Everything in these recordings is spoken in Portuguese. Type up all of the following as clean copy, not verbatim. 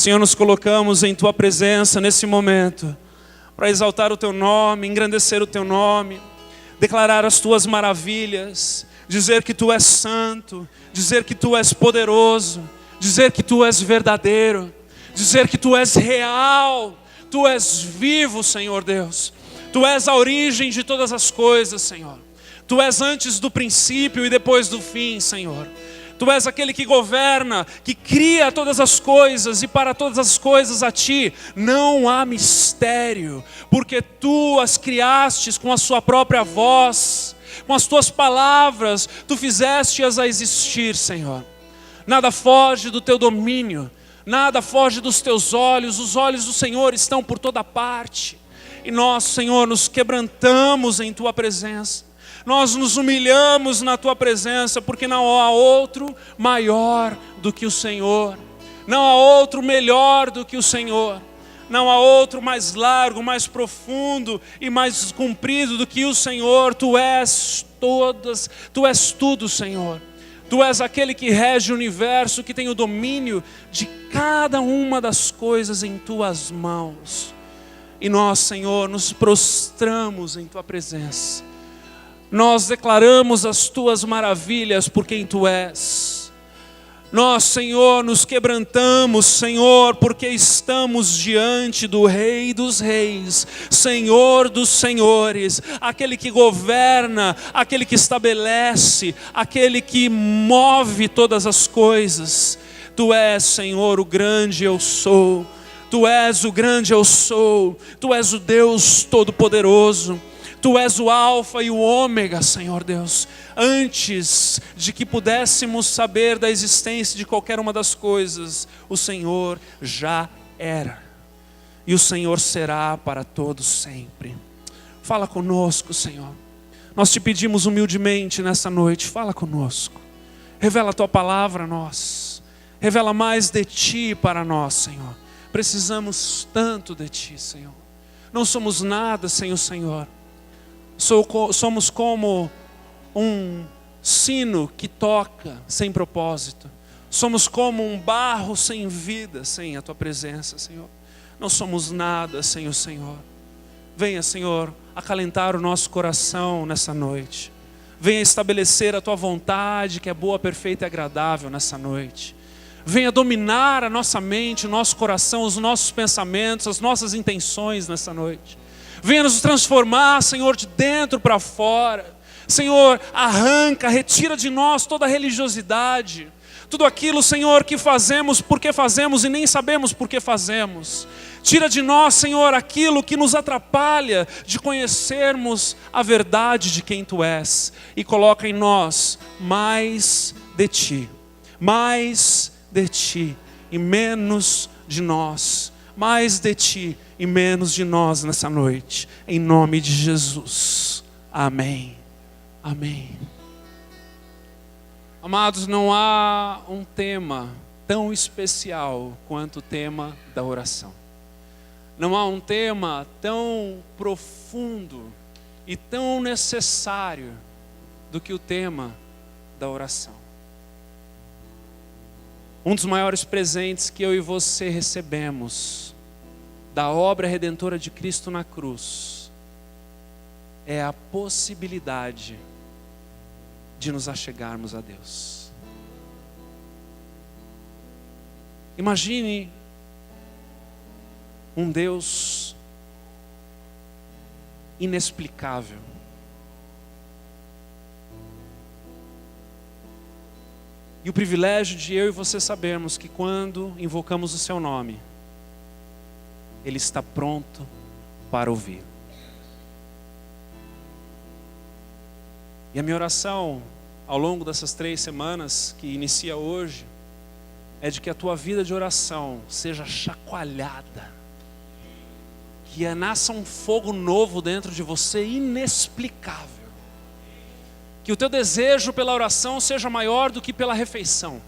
Senhor, nos colocamos em Tua presença nesse momento, para exaltar o Teu nome, engrandecer o Teu nome, declarar as Tuas maravilhas, dizer que Tu és santo, dizer que Tu és poderoso, dizer que Tu és verdadeiro, dizer que Tu és real, Tu és vivo, Senhor Deus. Tu és a origem de todas as coisas, Senhor. Tu és antes do princípio e depois do fim, Senhor. Tu és aquele que governa, que cria todas as coisas, e para todas as coisas a Ti não há mistério, porque Tu as criastes com a Sua própria voz, com as Tuas palavras, Tu fizeste-as a existir, Senhor. Nada foge do Teu domínio, nada foge dos Teus olhos, os olhos do Senhor estão por toda parte. E nós, Senhor, nos quebrantamos em Tua presença. Nós nos humilhamos na Tua presença, porque não há outro maior do que o Senhor. Não há outro melhor do que o Senhor. Não há outro mais largo, mais profundo e mais comprido do que o Senhor. Tu és tudo, Senhor. Tu és aquele que rege o universo, que tem o domínio de cada uma das coisas em Tuas mãos. E nós, Senhor, nos prostramos em Tua presença. Nós declaramos as Tuas maravilhas por quem Tu és. Nós, Senhor, nos quebrantamos, Senhor, porque estamos diante do Rei dos Reis, Senhor dos Senhores, aquele que governa, aquele que estabelece, aquele que move todas as coisas. Tu és, Senhor, o grande eu sou. Tu és o grande eu sou. Tu és o Deus Todo-Poderoso. Tu és o Alfa e o Ômega, Senhor Deus. Antes de que pudéssemos saber da existência de qualquer uma das coisas, o Senhor já era. E o Senhor será para todos sempre. Fala conosco, Senhor. Nós Te pedimos humildemente nessa noite, fala conosco. Revela a Tua palavra a nós. Revela mais de Ti para nós, Senhor. Precisamos tanto de Ti, Senhor. Não somos nada sem o Senhor. Somos como um sino que toca sem propósito. Somos como um barro sem vida, sem a Tua presença, Senhor. Não somos nada sem o Senhor. Venha, Senhor, acalentar o nosso coração nessa noite. Venha estabelecer a Tua vontade, que é boa, perfeita e agradável nessa noite. Venha dominar a nossa mente, o nosso coração, os nossos pensamentos, as nossas intenções nessa noite. Venha nos transformar, Senhor, de dentro para fora. Senhor, arranca, retira de nós toda a religiosidade. Tudo aquilo, Senhor, que fazemos porque fazemos e nem sabemos por que fazemos. Tira de nós, Senhor, aquilo que nos atrapalha de conhecermos a verdade de quem Tu és. E coloca em nós mais de Ti. Mais de Ti e menos de nós. Mais de Ti e menos de nós nessa noite. Em nome de Jesus. Amém. Amém. Amados, não há um tema tão especial quanto o tema da oração. Não há um tema tão profundo e tão necessário do que o tema da oração. Um dos maiores presentes que eu e você recebemos da obra redentora de Cristo na cruz é a possibilidade de nos achegarmos a Deus. Imagine um Deus inexplicável. E o privilégio de eu e você sabermos que quando invocamos o Seu nome, Ele está pronto para ouvir. E a minha oração ao longo dessas 3 semanas que inicia hoje é de que a tua vida de oração seja chacoalhada, que nasça um fogo novo dentro de você inexplicável, que o teu desejo pela oração seja maior do que pela refeição,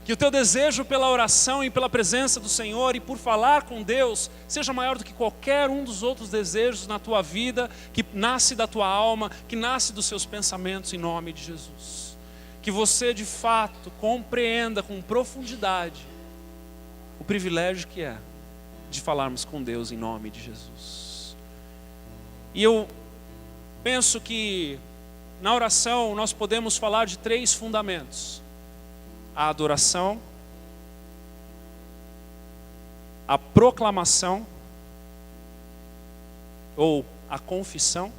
que o teu desejo pela oração e pela presença do Senhor e por falar com Deus seja maior do que qualquer um dos outros desejos na tua vida, que nasce da tua alma, que nasce dos seus pensamentos, em nome de Jesus. Que você de fato compreenda com profundidade o o privilégio que é de falarmos com Deus em nome de Jesus. E eu penso que na oração nós podemos falar de 3 fundamentos: a adoração, a proclamação ou a confissão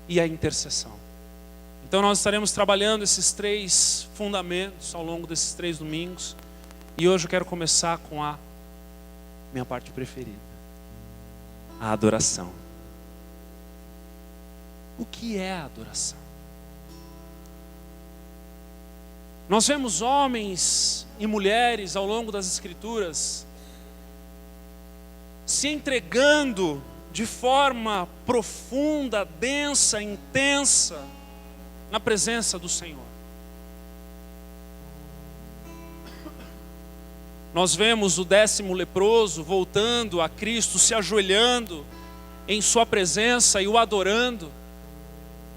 e a intercessão. Então nós estaremos trabalhando esses 3 fundamentos ao longo desses 3 domingos. E hoje eu quero começar com a minha parte preferida: a adoração. O que é a adoração? Nós vemos homens e mulheres ao longo das Escrituras se entregando de forma profunda, densa, intensa na presença do Senhor. Nós vemos o 10º leproso voltando a Cristo, se ajoelhando em sua presença e o adorando,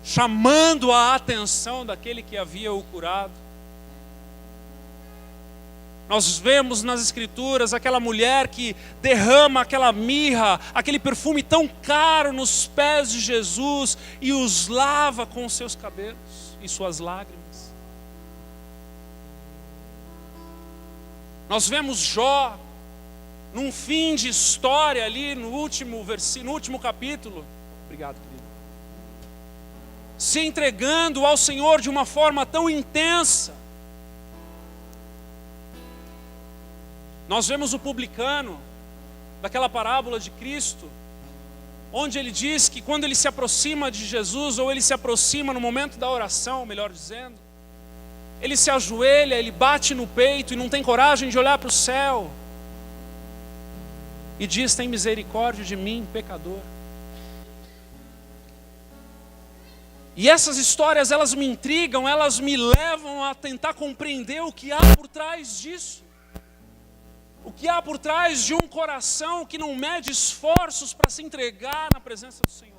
chamando a atenção daquele que havia o curado. Nós vemos nas Escrituras aquela mulher que derrama aquela mirra, aquele perfume tão caro nos pés de Jesus e os lava com os seus cabelos e suas lágrimas. Nós vemos Jó, num fim de história ali no último capítulo. Obrigado, querido. Se entregando ao Senhor de uma forma tão intensa. Nós vemos o publicano, daquela parábola de Cristo, onde ele diz que quando ele se aproxima de Jesus, ou ele se aproxima no momento da oração, melhor dizendo, ele se ajoelha, ele bate no peito e não tem coragem de olhar para o céu. E diz: tem misericórdia de mim, pecador. E essas histórias, elas me intrigam, elas me levam a tentar compreender o que há por trás disso. O que há por trás de um coração que não mede esforços para se entregar na presença do Senhor.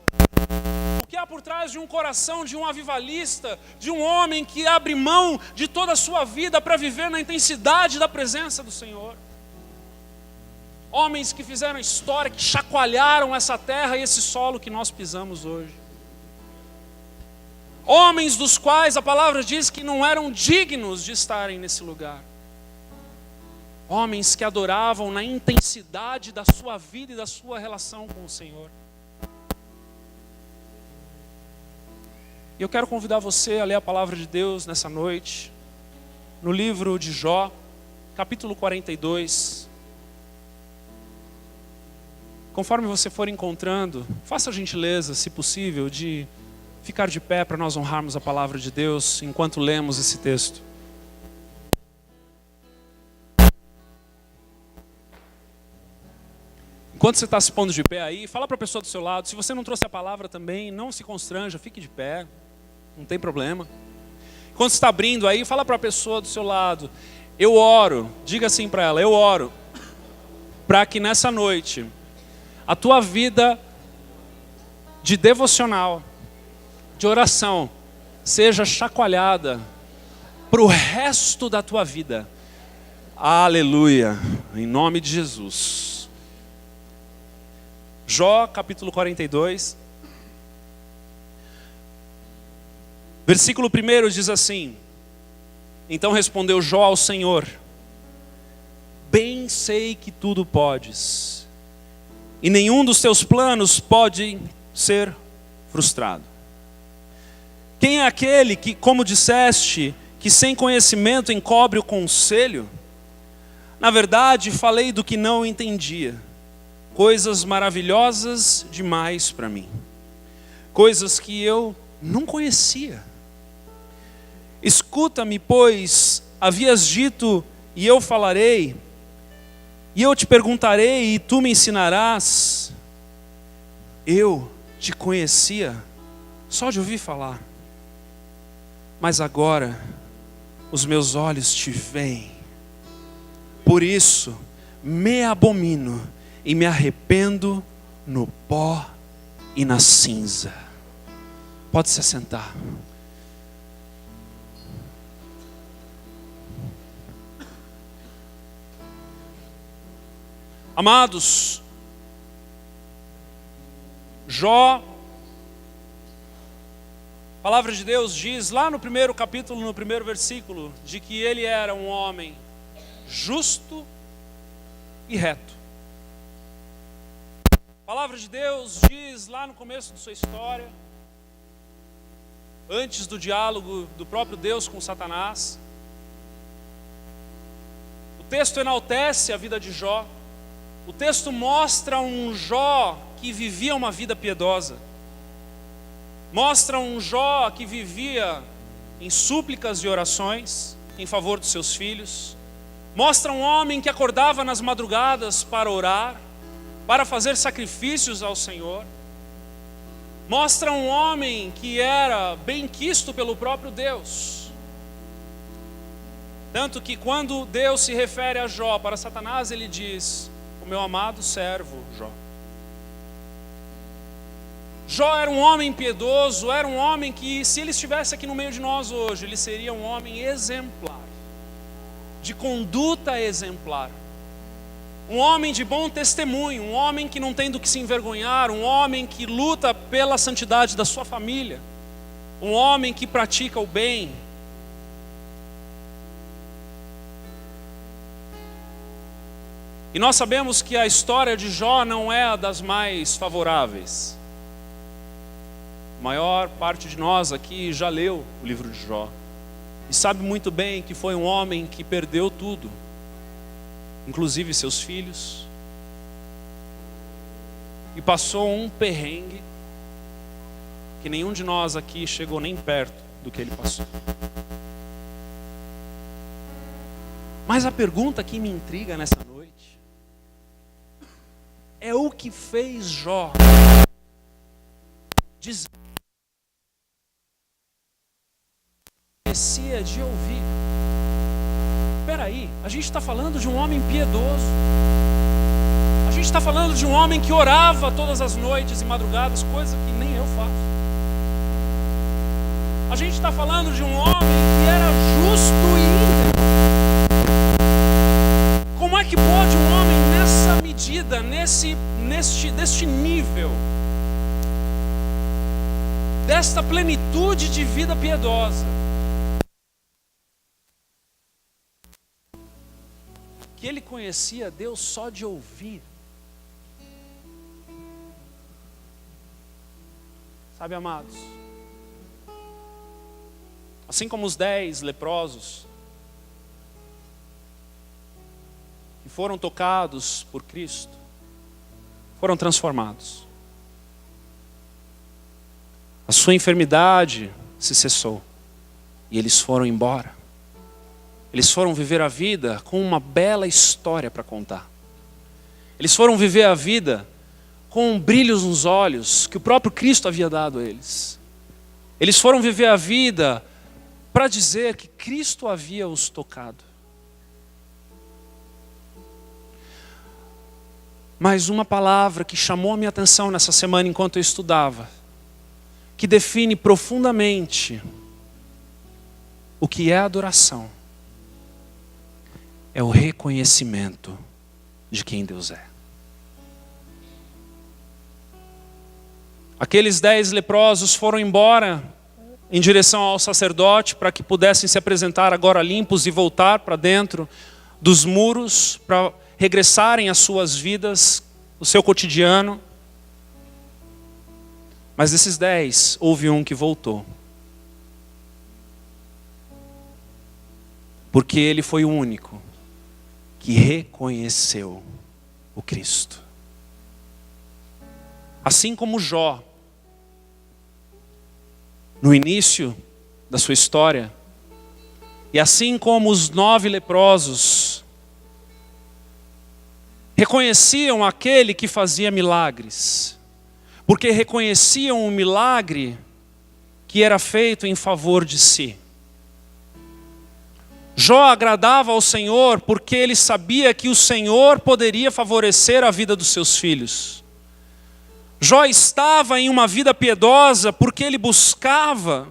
O que há por trás de um coração de um avivalista, de um homem que abre mão de toda a sua vida para viver na intensidade da presença do Senhor. Homens que fizeram história, que chacoalharam essa terra e esse solo que nós pisamos hoje. Homens dos quais a palavra diz que não eram dignos de estarem nesse lugar. Homens que adoravam na intensidade da sua vida e da sua relação com o Senhor. E eu quero convidar você a ler a palavra de Deus nessa noite, no livro de Jó, capítulo 42. Conforme você for encontrando, faça a gentileza, se possível, de ficar de pé para nós honrarmos a palavra de Deus enquanto lemos esse texto. Enquanto você está se pondo de pé aí, fala para a pessoa do seu lado. Se você não trouxe a palavra também, não se constranja, fique de pé, não tem problema. Enquanto você está abrindo aí, fala para a pessoa do seu lado: eu oro, diga assim para ela: eu oro para que nessa noite a tua vida de devocional, de oração, seja chacoalhada para o resto da tua vida. Aleluia, em nome de Jesus. Jó, capítulo 42, versículo 1 diz assim: então respondeu Jó ao Senhor: bem sei que tudo podes, e nenhum dos teus planos pode ser frustrado. Quem é aquele que, como disseste, que sem conhecimento encobre o conselho? Na verdade, falei do que não entendia. Coisas maravilhosas demais para mim. Coisas que eu não conhecia. Escuta-me, pois, havias dito, e eu falarei, e eu te perguntarei, e tu me ensinarás. Eu te conhecia só de ouvir falar, mas agora os meus olhos te veem. Por isso me abomino e me arrependo no pó e na cinza. Pode se assentar. Amados, Jó, a palavra de Deus diz lá no primeiro capítulo, no primeiro versículo, de que ele era um homem justo e reto. A palavra de Deus diz lá no começo de sua história, antes do diálogo do próprio Deus com Satanás, o texto enaltece a vida de Jó. O texto mostra um Jó que vivia uma vida piedosa. Mostra um Jó que vivia em súplicas e orações em favor dos seus filhos. Mostra um homem que acordava nas madrugadas para orar, para fazer sacrifícios ao Senhor. Mostra um homem que era bem-quisto pelo próprio Deus. Tanto que quando Deus se refere a Jó para Satanás, ele diz: o meu amado servo Jó. Jó era um homem piedoso, era um homem que, se ele estivesse aqui no meio de nós hoje, ele seria um homem exemplar, de conduta exemplar. Um homem de bom testemunho, um homem que não tem do que se envergonhar, um homem que luta pela santidade da sua família, um homem que pratica o bem. E nós sabemos que a história de Jó não é a das mais favoráveis. A maior parte de nós aqui já leu o livro de Jó e sabe muito bem que foi um homem que perdeu tudo, inclusive seus filhos, e passou um perrengue que nenhum de nós aqui chegou nem perto do que ele passou. Mas a pergunta que me intriga nessa noite é o que fez Jó dizer que merecia de ouvir. Peraí, a gente está falando de um homem piedoso, a gente está falando de um homem que orava todas as noites e madrugadas, coisa que nem eu faço. A gente está falando de um homem que era justo e íntegro. Como é que pode um homem nessa medida, neste nível, desta plenitude de vida piedosa, que ele conhecia Deus só de ouvir? Sabe, amados, assim como os 10 leprosos que foram tocados por Cristo, foram transformados. A sua enfermidade se cessou e eles foram embora. Eles foram viver a vida com uma bela história para contar. Eles foram viver a vida com brilhos nos olhos que o próprio Cristo havia dado a eles. Eles foram viver a vida para dizer que Cristo havia os tocado. Mas uma palavra que chamou a minha atenção nessa semana enquanto eu estudava, que define profundamente o que é adoração, é o reconhecimento de quem Deus é. Aqueles 10 leprosos foram embora em direção ao sacerdote para que pudessem se apresentar agora limpos e voltar para dentro dos muros para regressarem às suas vidas, o seu cotidiano. Mas desses 10, houve um que voltou. Porque ele foi o único que reconheceu o Cristo. Assim como Jó, no início da sua história, e assim como os 9 leprosos reconheciam aquele que fazia milagres, porque reconheciam o milagre que era feito em favor de si. Jó agradava ao Senhor porque ele sabia que o Senhor poderia favorecer a vida dos seus filhos. Jó estava em uma vida piedosa porque ele buscava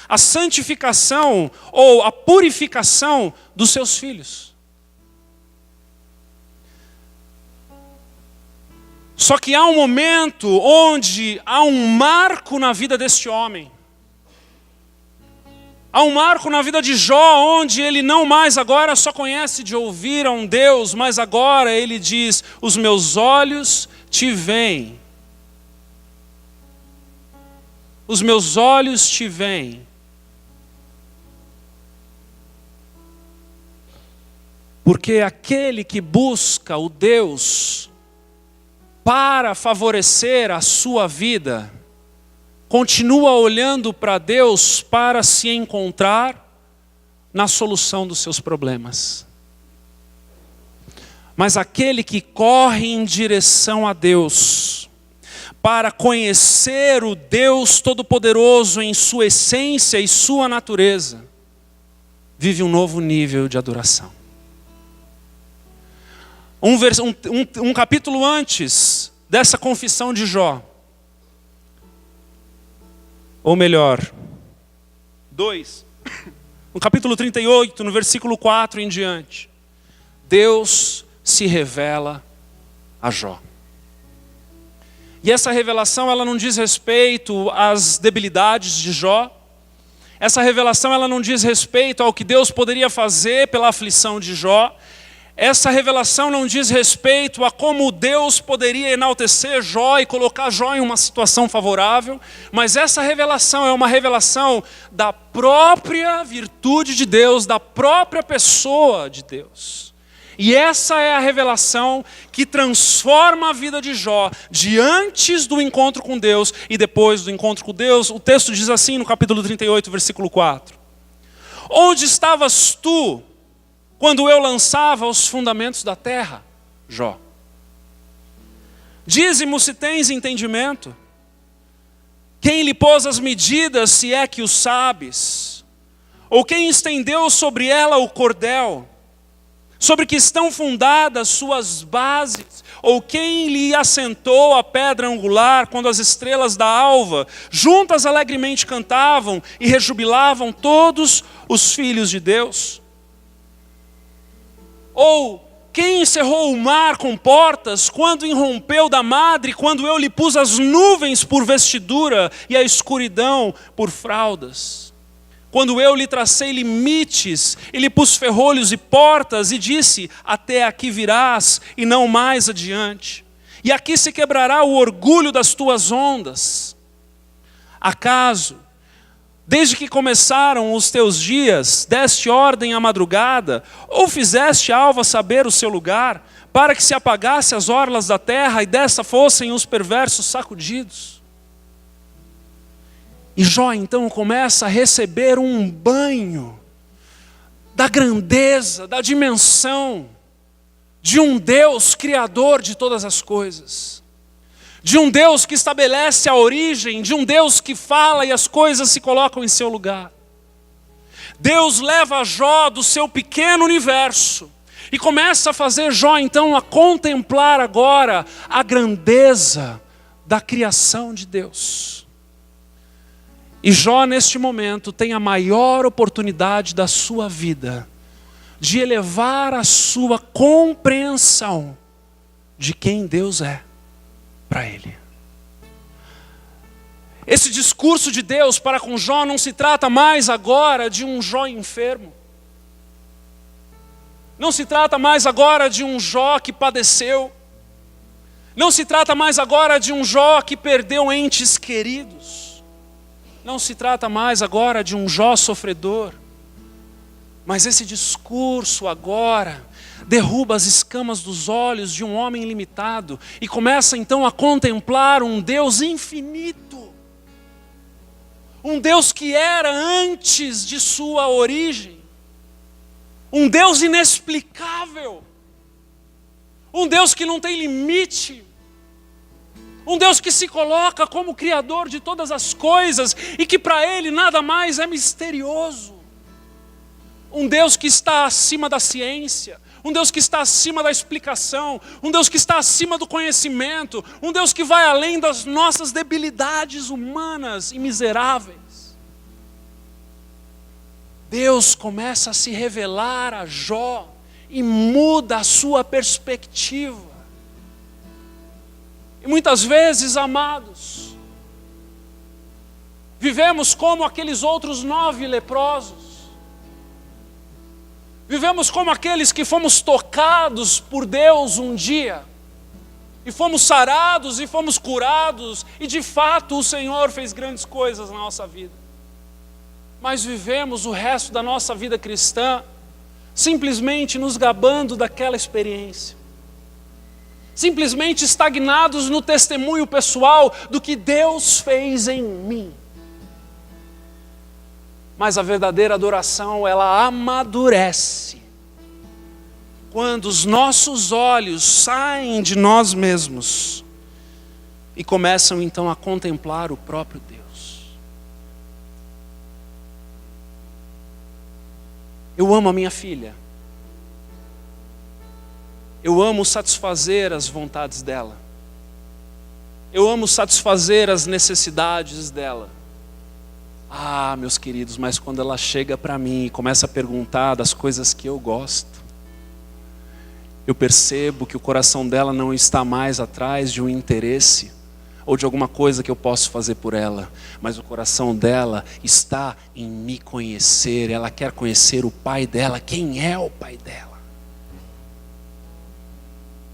a santificação ou a purificação dos seus filhos. Só que há um momento onde há um marco na vida deste homem. Há um marco na vida de Jó, onde ele não mais agora só conhece de ouvir a um Deus, mas agora ele diz: os meus olhos te veem. Os meus olhos te veem. Porque aquele que busca o Deus para favorecer a sua vida, continua olhando para Deus para se encontrar na solução dos seus problemas. Mas aquele que corre em direção a Deus, para conhecer o Deus Todo-Poderoso em sua essência e sua natureza, vive um novo nível de adoração. Um capítulo antes dessa confissão de Jó, ou melhor, 2, no capítulo 38, no versículo 4 em diante, Deus se revela a Jó. E essa revelação, ela não diz respeito às debilidades de Jó. Essa revelação, ela não diz respeito ao que Deus poderia fazer pela aflição de Jó. Essa revelação não diz respeito a como Deus poderia enaltecer Jó e colocar Jó em uma situação favorável, mas essa revelação é uma revelação da própria virtude de Deus, da própria pessoa de Deus. E essa é a revelação que transforma a vida de Jó, de antes do encontro com Deus e depois do encontro com Deus. O texto diz assim no capítulo 38, versículo 4. Onde estavas tu quando eu lançava os fundamentos da terra, Jó? Dize-me se tens entendimento. Quem lhe pôs as medidas, se é que o sabes? Ou quem estendeu sobre ela o cordel? Sobre que estão fundadas suas bases? Ou quem lhe assentou a pedra angular, quando as estrelas da alva juntas alegremente cantavam e rejubilavam todos os filhos de Deus? Ou quem encerrou o mar com portas, quando irrompeu da madre, quando eu lhe pus as nuvens por vestidura e a escuridão por fraldas? Quando eu lhe tracei limites e lhe pus ferrolhos e portas e disse: até aqui virás e não mais adiante. E aqui se quebrará o orgulho das tuas ondas. Acaso, desde que começaram os teus dias, deste ordem à madrugada, ou fizeste a alva saber o seu lugar, para que se apagasse as orlas da terra e dessa fossem os perversos sacudidos? E Jó então começa a receber um banho da grandeza, da dimensão de um Deus criador de todas as coisas. De um Deus que estabelece a origem, de um Deus que fala e as coisas se colocam em seu lugar. Deus leva Jó do seu pequeno universo e começa a fazer Jó então a contemplar agora a grandeza da criação de Deus. E Jó neste momento tem a maior oportunidade da sua vida de elevar a sua compreensão de quem Deus é para ele. Esse discurso de Deus para com Jó não se trata mais agora de um Jó enfermo. Não se trata mais agora de um Jó que padeceu. Não se trata mais agora de um Jó que perdeu entes queridos. Não se trata mais agora de um Jó sofredor. Mas esse discurso agora derruba as escamas dos olhos de um homem limitado e começa então a contemplar um Deus infinito. Um Deus que era antes de sua origem. Um Deus inexplicável. Um Deus que não tem limite. Um Deus que se coloca como Criador de todas as coisas e que para Ele nada mais é misterioso. Um Deus que está acima da ciência. Um Deus que está acima da explicação. Um Deus que está acima do conhecimento. Um Deus que vai além das nossas debilidades humanas e miseráveis. Deus começa a se revelar a Jó e muda a sua perspectiva. E muitas vezes, amados, vivemos como aqueles outros 9 leprosos. Vivemos como aqueles que fomos tocados por Deus um dia, e fomos sarados e fomos curados, e de fato o Senhor fez grandes coisas na nossa vida. Mas vivemos o resto da nossa vida cristã simplesmente nos gabando daquela experiência, simplesmente estagnados no testemunho pessoal do que Deus fez em mim. Mas a verdadeira adoração, ela amadurece quando os nossos olhos saem de nós mesmos e começam então a contemplar o próprio Deus. Eu amo a minha filha. Eu amo satisfazer as vontades dela. Eu amo satisfazer as necessidades dela. Ah, meus queridos, mas quando ela chega para mim e começa a perguntar das coisas que eu gosto, eu percebo que o coração dela não está mais atrás de um interesse ou de alguma coisa que eu posso fazer por ela, mas o coração dela está em me conhecer. Ela quer conhecer o pai dela, quem é o pai dela.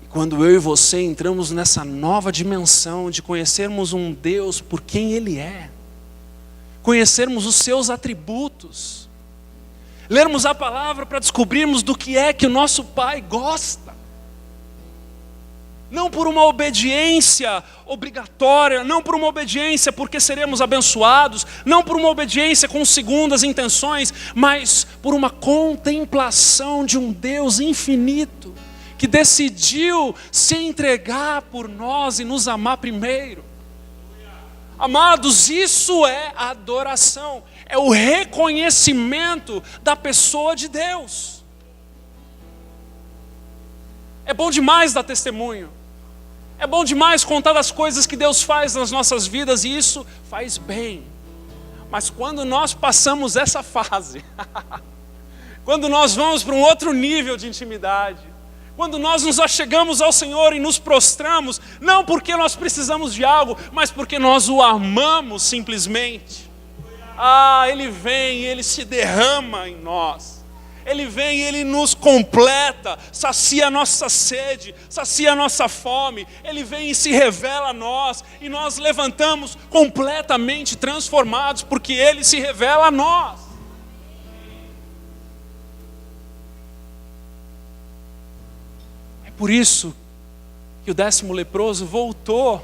E quando eu e você entramos nessa nova dimensão de conhecermos um Deus por quem Ele é, conhecermos os seus atributos, lermos a palavra para descobrirmos do que é que o nosso Pai gosta, não por uma obediência obrigatória, não por uma obediência porque seremos abençoados, não por uma obediência com segundas intenções, mas por uma contemplação de um Deus infinito, que decidiu se entregar por nós e nos amar primeiro. Amados, isso é adoração, é o reconhecimento da pessoa de Deus. É bom demais dar testemunho, é bom demais contar das coisas que Deus faz nas nossas vidas, e isso faz bem. Mas quando nós passamos essa fase, quando nós vamos para um outro nível de intimidade, quando nós nos achegamos ao Senhor e nos prostramos, não porque nós precisamos de algo, mas porque nós o amamos simplesmente. Ah, Ele vem, Ele se derrama em nós. Ele vem e Ele nos completa, sacia a nossa sede, sacia a nossa fome. Ele vem e se revela a nós, e nós levantamos completamente transformados, porque Ele se revela a nós. Por isso que o 10º leproso voltou.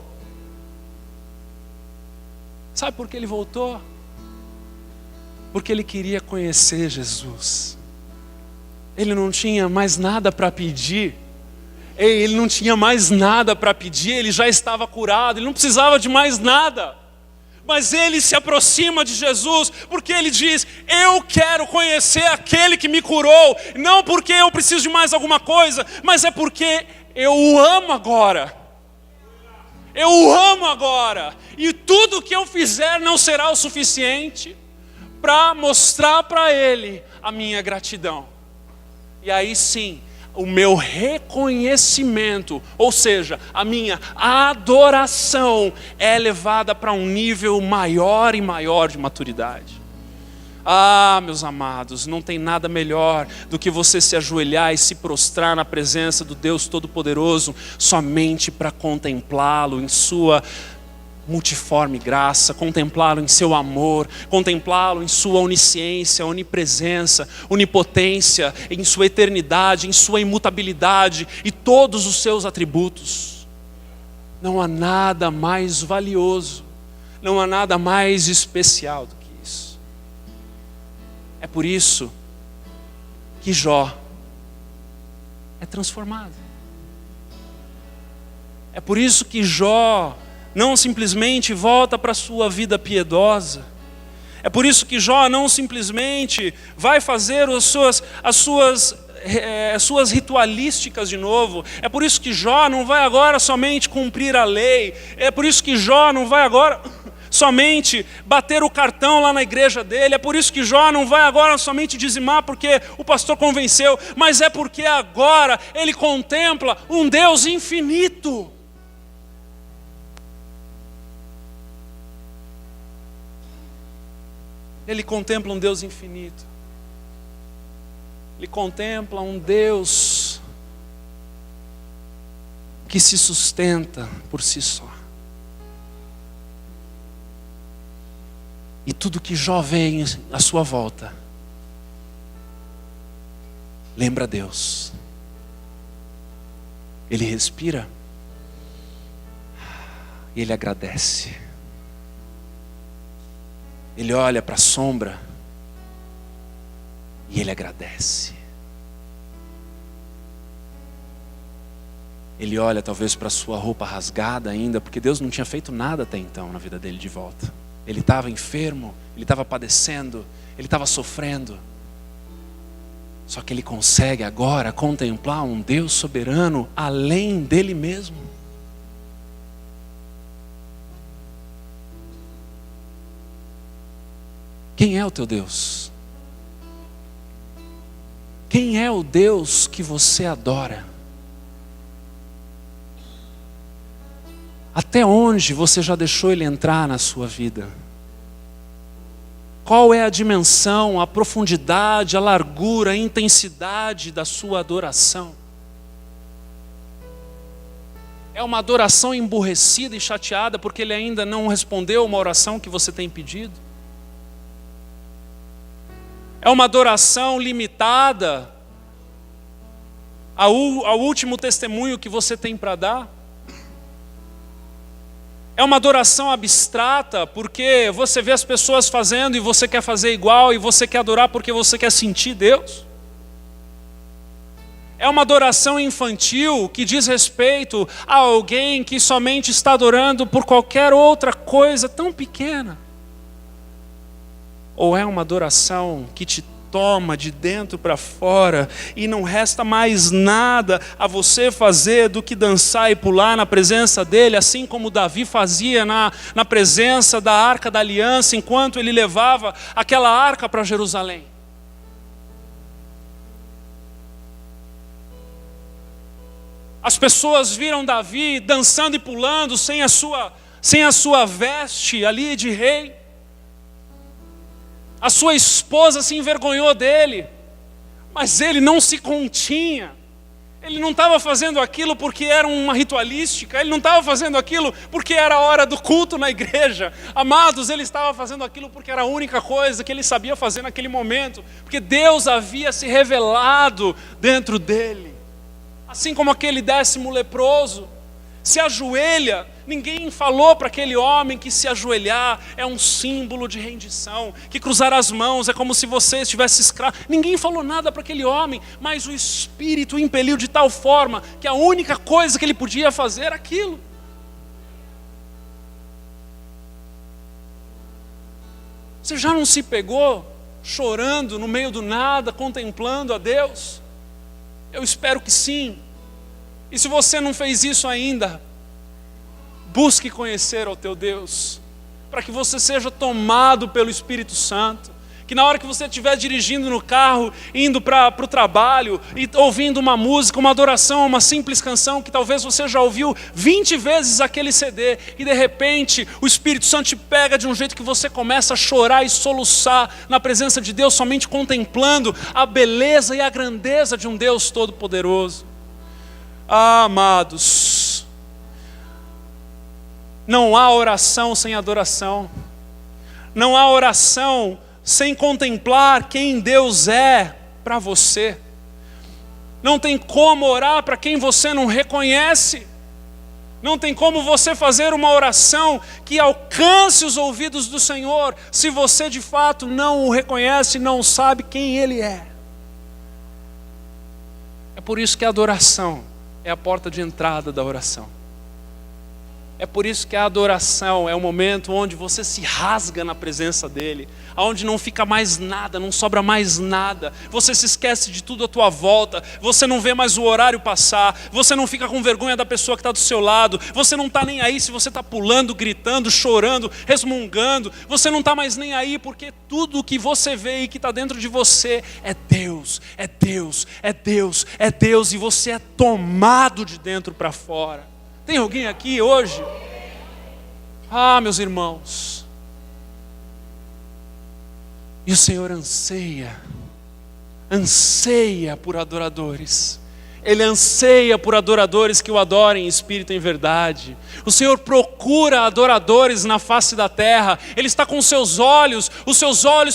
Sabe por que ele voltou? Porque ele queria conhecer Jesus. Ele não tinha mais nada para pedir. Ele não tinha mais nada para pedir, ele já estava curado, ele não precisava de mais nada. Mas ele se aproxima de Jesus porque ele diz: eu quero conhecer aquele que me curou, não porque eu preciso de mais alguma coisa, mas é porque eu o amo agora. Eu o amo agora, e tudo que eu fizer não será o suficiente para mostrar para ele a minha gratidão. E aí sim, o meu reconhecimento, ou seja, a minha adoração é levada para um nível maior e maior de maturidade. Ah, meus amados, não tem nada melhor do que você se ajoelhar e se prostrar na presença do Deus Todo-Poderoso, somente para contemplá-lo em sua multiforme graça, contemplá-lo em seu amor, contemplá-lo em sua onisciência, onipresença, onipotência, em sua eternidade, em sua imutabilidade e todos os seus atributos. Não há nada mais valioso, não há nada mais especial do que isso. É por isso que Jó é transformado. É por isso que Jó não simplesmente volta para a sua vida piedosa. É por isso que Jó não simplesmente vai fazer as suas ritualísticas de novo. É por isso que Jó não vai agora somente cumprir a lei. É por isso que Jó não vai agora somente bater o cartão lá na igreja dele. É por isso que Jó não vai agora somente dizimar porque o pastor convenceu, mas é porque agora ele contempla um Deus infinito. Ele contempla um Deus infinito. Ele contempla um Deus que se sustenta por si só. E tudo que Jó vê à sua volta, lembra Deus. Ele respira e ele agradece. Ele olha para a sombra e ele agradece. Ele olha talvez para a sua roupa rasgada ainda, porque Deus não tinha feito nada até então na vida dele de volta. Ele estava enfermo, ele estava padecendo, ele estava sofrendo. Só que ele consegue agora contemplar um Deus soberano além dele mesmo. Quem é o teu Deus? Quem é o Deus que você adora? Até onde você já deixou Ele entrar na sua vida? Qual é a dimensão, a profundidade, a largura, a intensidade da sua adoração? É uma adoração emburrecida e chateada porque Ele ainda não respondeu uma oração que você tem pedido? É uma adoração limitada ao último testemunho que você tem para dar? É uma adoração abstrata, porque você vê as pessoas fazendo e você quer fazer igual, e você quer adorar porque você quer sentir Deus? É uma adoração infantil que diz respeito a alguém que somente está adorando por qualquer outra coisa tão pequena? Ou é uma adoração que te toma de dentro para fora e não resta mais nada a você fazer do que dançar e pular na presença dele, assim como Davi fazia na presença da Arca da Aliança, enquanto ele levava aquela arca para Jerusalém? As pessoas viram Davi dançando e pulando sem a sua veste ali de rei. A sua esposa se envergonhou dele, mas ele não se continha. Ele não estava fazendo aquilo porque era uma ritualística, ele não estava fazendo aquilo porque era a hora do culto na igreja. Amados, ele estava fazendo aquilo porque era a única coisa que ele sabia fazer naquele momento, porque Deus havia se revelado dentro dele. Assim como aquele 10º leproso se ajoelha, ninguém falou para aquele homem que se ajoelhar é um símbolo de rendição, que cruzar as mãos é como se você estivesse escravo. Ninguém falou nada para aquele homem, mas o Espírito o impeliu de tal forma que a única coisa que ele podia fazer era aquilo. Você já não se pegou chorando no meio do nada, contemplando a Deus? Eu espero que sim. E se você não fez isso ainda, busque conhecer ao teu Deus, para que você seja tomado pelo Espírito Santo, que na hora que você estiver dirigindo no carro, indo para o trabalho, e ouvindo uma música, uma adoração, uma simples canção, que talvez você já ouviu 20 vezes aquele CD, e de repente o Espírito Santo te pega de um jeito que você começa a chorar e soluçar na presença de Deus, somente contemplando a beleza e a grandeza de um Deus todo-poderoso. Ah, amados, não há oração sem adoração, não há oração sem contemplar quem Deus é para você. Não tem como orar para quem você não reconhece. Não tem como você fazer uma oração que alcance os ouvidos do Senhor se você de fato não o reconhece, não sabe quem Ele é. É por isso que a adoração é a porta de entrada da oração. É por isso que a adoração é o momento onde você se rasga na presença dEle, onde não fica mais nada, não sobra mais nada, você se esquece de tudo à tua volta, você não vê mais o horário passar, você não fica com vergonha da pessoa que está do seu lado, você não está nem aí se você está pulando, gritando, chorando, resmungando, você não está mais nem aí porque tudo o que você vê e que está dentro de você é Deus, é Deus, é Deus, é Deus, e você é tomado de dentro para fora. Tem alguém aqui hoje? Ah, meus irmãos, E o Senhor anseia por adoradores. Ele anseia por adoradores que o adorem em espírito e em verdade. O Senhor procura adoradores na face da terra. Ele está com os seus olhos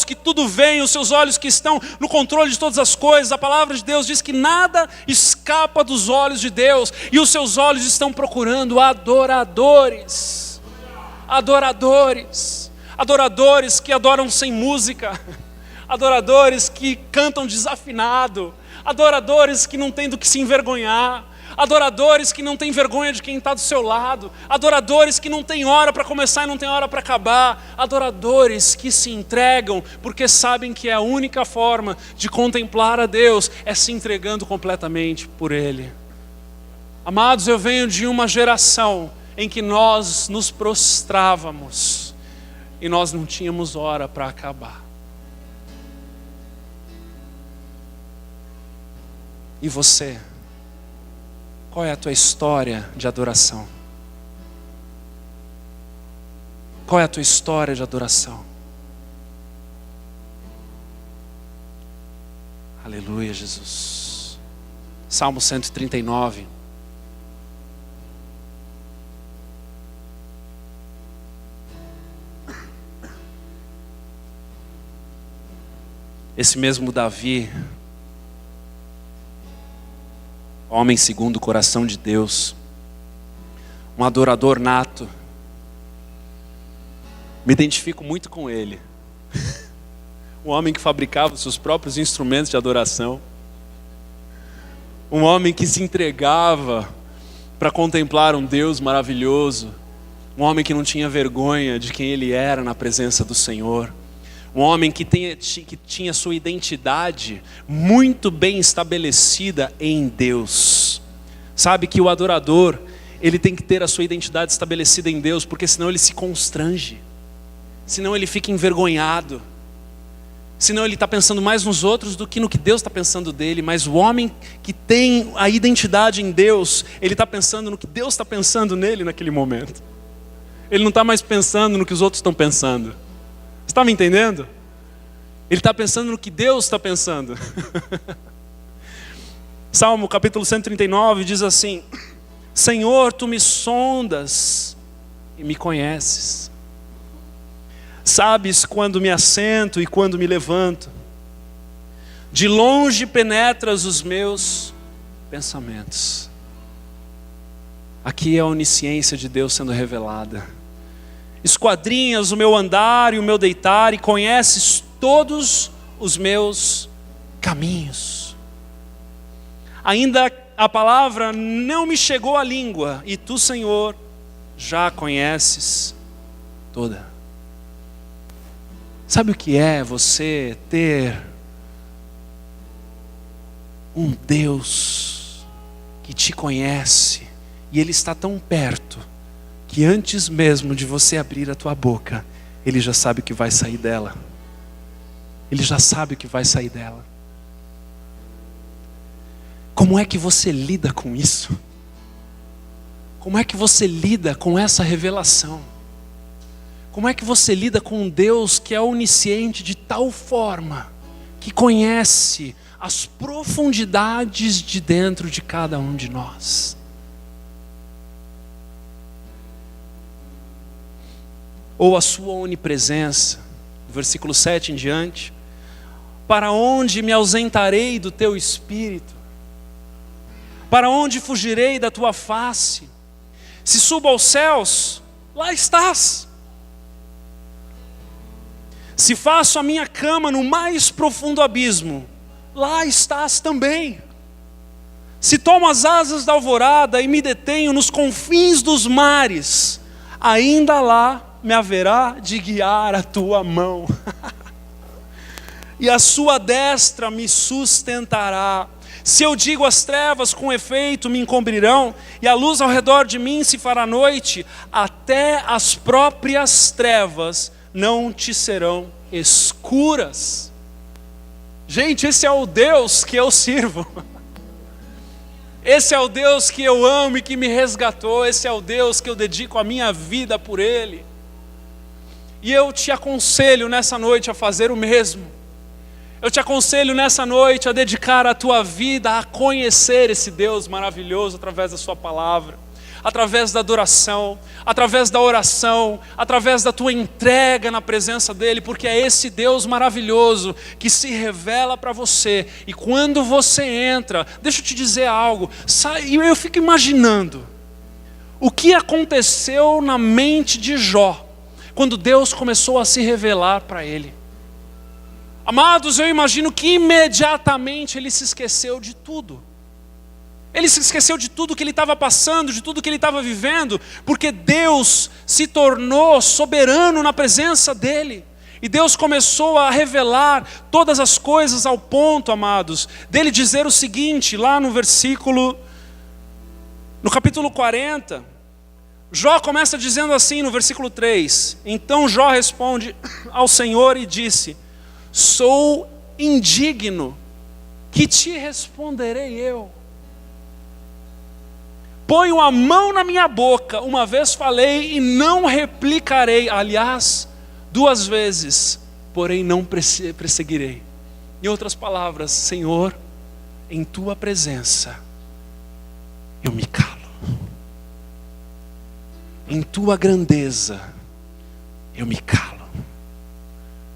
que tudo veem, os seus olhos que estão no controle de todas as coisas. A palavra de Deus diz que nada escapa dos olhos de Deus. E os seus olhos estão procurando adoradores. Adoradores que adoram sem música. Adoradores que cantam desafinado. Adoradores que não têm do que se envergonhar. Adoradores que não têm vergonha de quem está do seu lado. Adoradores que não têm hora para começar e não têm hora para acabar. Adoradores que se entregam porque sabem que a única forma de contemplar a Deus é se entregando completamente por Ele. Amados, eu venho de uma geração em que nós nos prostrávamos e nós não tínhamos hora para acabar. E você? Qual é a tua história de adoração? Qual é a tua história de adoração? Aleluia, Jesus. Salmo 139. Esse mesmo Davi, homem segundo o coração de Deus, um adorador nato, me identifico muito com ele. Um homem que fabricava os seus próprios instrumentos de adoração, um homem que se entregava para contemplar um Deus maravilhoso, um homem que não tinha vergonha de quem ele era na presença do Senhor. Um homem que tinha sua identidade muito bem estabelecida em Deus. Sabe que o adorador, ele tem que ter a sua identidade estabelecida em Deus, porque senão ele se constrange, senão ele fica envergonhado, senão ele está pensando mais nos outros do que no que Deus está pensando dele. Mas o homem que tem a identidade em Deus, ele está pensando no que Deus está pensando nele naquele momento. Ele não está mais pensando no que os outros estão pensando. Você está me entendendo? Ele está pensando no que Deus está pensando. Salmo capítulo 139 diz assim: Senhor, tu me sondas e me conheces. Sabes quando me assento e quando me levanto. De longe penetras os meus pensamentos. Aqui é a onisciência de Deus sendo revelada. Esquadrinhas o meu andar e o meu deitar, e conheces todos os meus caminhos. Ainda a palavra não me chegou à língua, e tu, Senhor, já a conheces toda. Sabe o que é você ter um Deus que te conhece, e Ele está tão perto, que antes mesmo de você abrir a tua boca, Ele já sabe o que vai sair dela. Ele já sabe o que vai sair dela. Como é que você lida com isso? Como é que você lida com essa revelação? Como é que você lida com um Deus que é onisciente de tal forma, que conhece as profundidades de dentro de cada um de nós? Ou a sua onipresença, versículo 7 em diante: para onde me ausentarei do teu espírito? Para onde fugirei da tua face? Se subo aos céus, lá estás. Se faço a minha cama no mais profundo abismo, lá estás também. Se tomo as asas da alvorada e me detenho nos confins dos mares, ainda lá me haverá de guiar a tua mão. E a sua destra me sustentará. Se eu digo as trevas com efeito me encobrirão, e a luz ao redor de mim se fará noite, até as próprias trevas não te serão escuras. Gente, esse é o Deus que eu sirvo. Esse é o Deus que eu amo e que me resgatou. Esse é o Deus que eu dedico a minha vida por Ele. E eu te aconselho nessa noite a fazer o mesmo. Eu te aconselho nessa noite a dedicar a tua vida a conhecer esse Deus maravilhoso através da sua palavra, através da adoração, através da oração, através da tua entrega na presença dEle, porque é esse Deus maravilhoso que se revela para você. E quando você entra, deixa eu te dizer algo, eu fico imaginando o que aconteceu na mente de Jó, quando Deus começou a se revelar para ele. Amados, eu imagino que imediatamente ele se esqueceu de tudo. Ele se esqueceu de tudo que ele estava passando, de tudo que ele estava vivendo, porque Deus se tornou soberano na presença dele. E Deus começou a revelar todas as coisas ao ponto, amados, dele dizer o seguinte, lá no capítulo 40, Jó começa dizendo assim no versículo 3, então Jó responde ao Senhor e disse, sou indigno, que te responderei eu? Ponho a mão na minha boca, uma vez falei e não replicarei, aliás, 2 vezes, porém não perseguirei. Em outras palavras, Senhor, em tua presença, eu me calo. Em tua grandeza, eu me calo.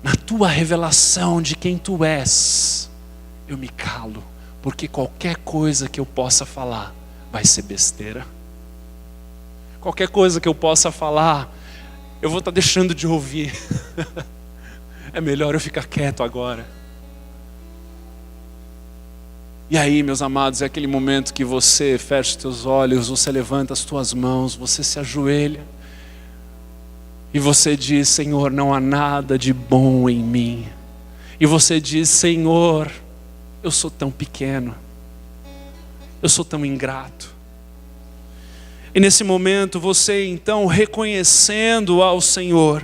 Na tua revelação de quem tu és, eu me calo, porque qualquer coisa que eu possa falar vai ser besteira. Qualquer coisa que eu possa falar, eu vou estar deixando de ouvir. É melhor eu ficar quieto agora. E aí, meus amados, é aquele momento que você fecha os teus olhos, você levanta as tuas mãos, você se ajoelha e você diz, Senhor, não há nada de bom em mim. E você diz, Senhor, eu sou tão pequeno, eu sou tão ingrato. E nesse momento você então reconhecendo ao Senhor,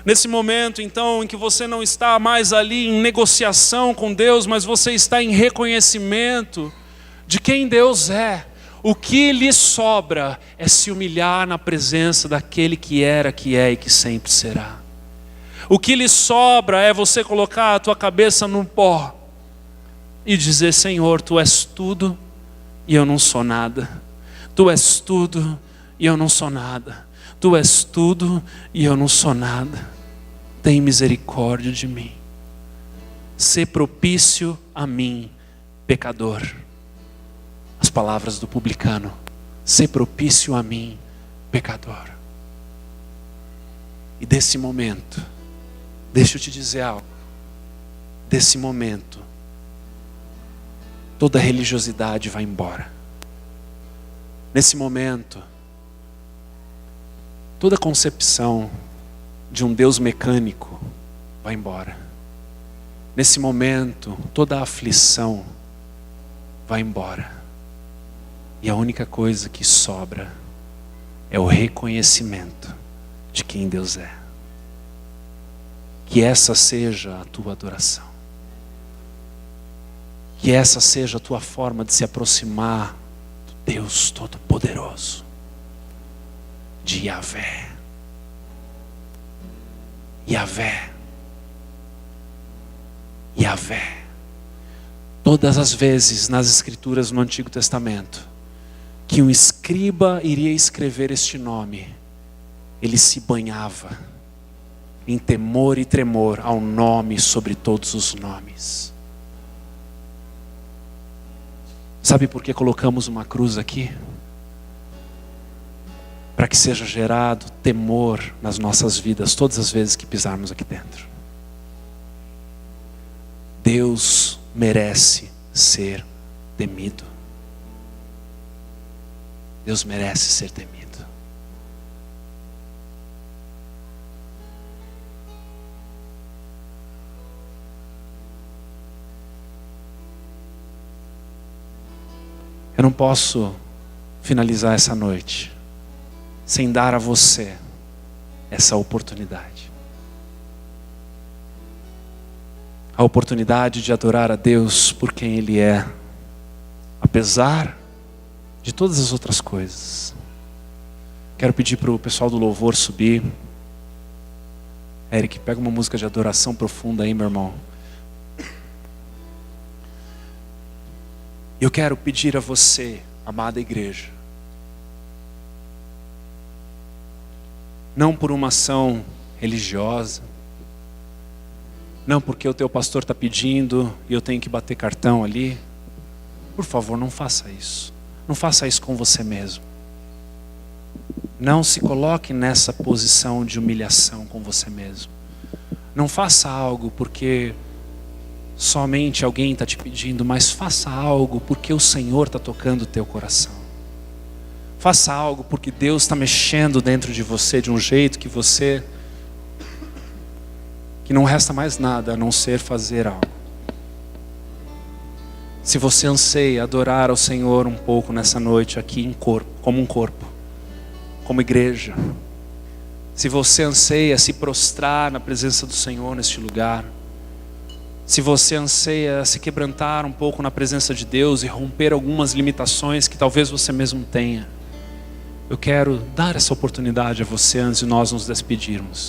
nesse momento então em que você não está mais ali em negociação com Deus, mas você está em reconhecimento de quem Deus é, o que lhe sobra é se humilhar na presença daquele que era, que é e que sempre será. O que lhe sobra é você colocar a tua cabeça no pó e dizer, Senhor, tu és tudo e eu não sou nada. Tu és tudo e eu não sou nada. Tu és tudo e eu não sou nada. Tem misericórdia de mim. Sê propício a mim, pecador. As palavras do publicano. Sê propício a mim, pecador. E desse momento, deixa eu te dizer algo. Desse momento, toda religiosidade vai embora. Nesse momento, toda concepção de um Deus mecânico vai embora. Nesse momento, toda aflição vai embora. E a única coisa que sobra é o reconhecimento de quem Deus é. Que essa seja a tua adoração. Que essa seja a tua forma de se aproximar do Deus Todo-Poderoso, de Yahvé. Yahvé. Yahvé. Todas as vezes nas Escrituras no Antigo Testamento que um escriba iria escrever este nome, ele se banhava em temor e tremor ao nome sobre todos os nomes. Sabe por que colocamos uma cruz aqui? Para que seja gerado temor nas nossas vidas todas as vezes que pisarmos aqui dentro. Deus merece ser temido. Deus merece ser temido. Eu não posso finalizar essa noite sem dar a você essa oportunidade. A oportunidade de adorar a Deus por quem Ele é, apesar de todas as outras coisas. Quero pedir para o pessoal do louvor subir. Eric, pega uma música de adoração profunda aí, meu irmão. Eu quero pedir a você, amada igreja, não por uma ação religiosa, não porque o teu pastor está pedindo e eu tenho que bater cartão ali. Por favor, não faça isso. Não faça isso com você mesmo. Não se coloque nessa posição de humilhação com você mesmo. Não faça algo porque somente alguém está te pedindo, mas faça algo porque o Senhor está tocando o teu coração. Faça algo porque Deus está mexendo dentro de você de um jeito que não resta mais nada a não ser fazer algo. Se você anseia adorar ao Senhor um pouco nessa noite aqui em corpo, como igreja, se você anseia se prostrar na presença do Senhor neste lugar, se você anseia se quebrantar um pouco na presença de Deus e romper algumas limitações que talvez você mesmo tenha, eu quero dar essa oportunidade a você antes de nós nos despedirmos.